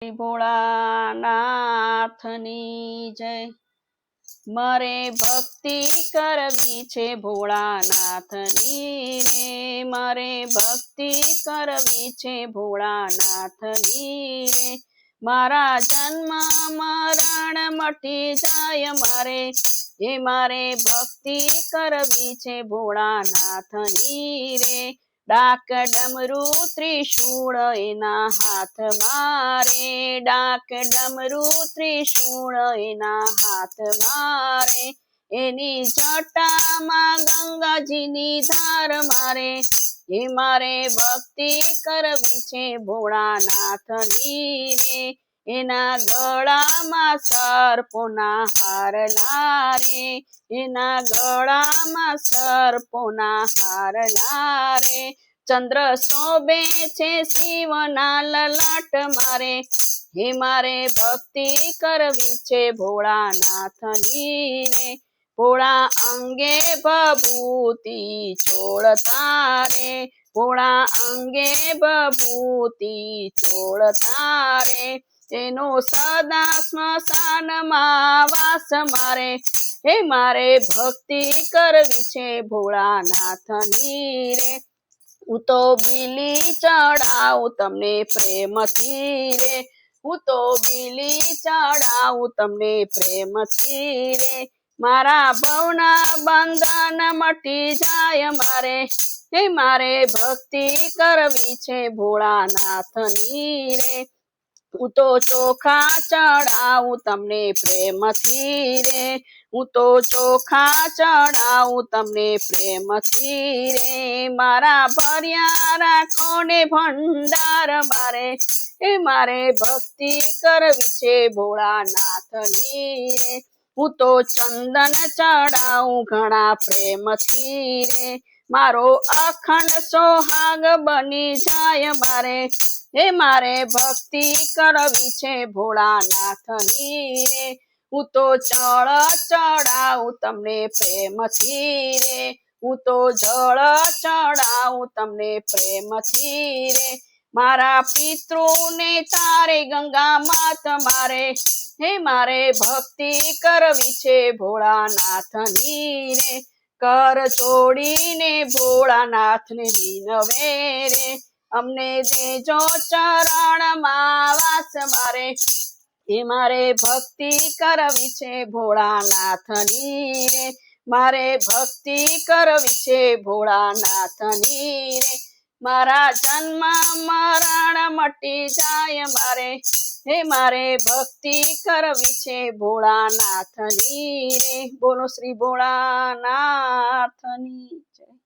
ભોળાનાથની જય। મારે ભક્તિ કરવી છે ભોળાનાથની રે, મારે ભક્તિ કરવી છે ભોળાનાથની રે। મારા જન્મ મરણ મટી જાય મારે, એ મારે ભક્તિ કરવી છે ભોળાનાથની રે। ડાક ડમરું ત્રિશૂળ એના હાથ મારે, ડાક ડમરું ત્રિશૂળ એના હાથ મારે। એની જટામાં ગંગાજીની ધાર મારે, એ મારે ભક્તિ કરવી છે ભોળાનાથની રે। એના ગળામાં સર્પોના હારલા રે, એના ગળામાં સર્પોના હારલા રે। ચંદ્ર શોભે છે શિવના લલાટ મારે, હે મારે ભક્તિ કરવી છે ભોળાનાથની રે। ભોળા અંગે ભભૂતિ ચોળતા રે, ભોળા અંગે ભભૂતિ ચોળતા રે। એનો સદા સ્મશાનમાં વાસ મારે, હે મારે ભક્તિ કરવી છે ભોળાનાથની રે। હું તો બીલી ચડાવું તમને પ્રેમથી રે, હું તો બીલી ચડાવું તમને પ્રેમથી રે। મારા ભવના બંધન મટી જાય મારે, હે મારે ભક્તિ કરવી છે ભોળાનાથની રે। હું તો ચોખા ચડાવું તમને પ્રેમથી રે, હું તો ચોખા ચડાવું તમને પ્રેમથી રે। મારા ભર્યા રાખો ને ભંડાર મારે, એ મારે ભક્તિ કરવી છે ભોળાનાથની રે। હું તો ચંદન ચડાવું ઘણા પ્રેમથી રે, મારો અખંડ સોહાગ બની જાય મારે, હે મારે ભક્તિ કરવી છે ભોળાનાથની રે। હું તો જળ ચડાવું તમને પ્રેમથી રે, હું તો જળ ચડાવું તમને પ્રેમથી રે। મારા પિતૃને તારે ગંગા માત મારે, હે મારે ભક્તિ કરવી છે ભોળાનાથની રે। કર જોડીને ભોળાનાથને વિનવે રે, અમને દેજો ચરણમાં વાસ મારે, હે મારે ભક્તિ કરવી છે ભોળાનાથની રે। મારે ભક્તિ કરવી છે ભોળાનાથની રે। મારા જન્મ મરણ મટી જાય મારે, હે મારે ભક્તિ કરવી છે ભોળાનાથની રે। બોલો શ્રી ભોળાનાથની જય।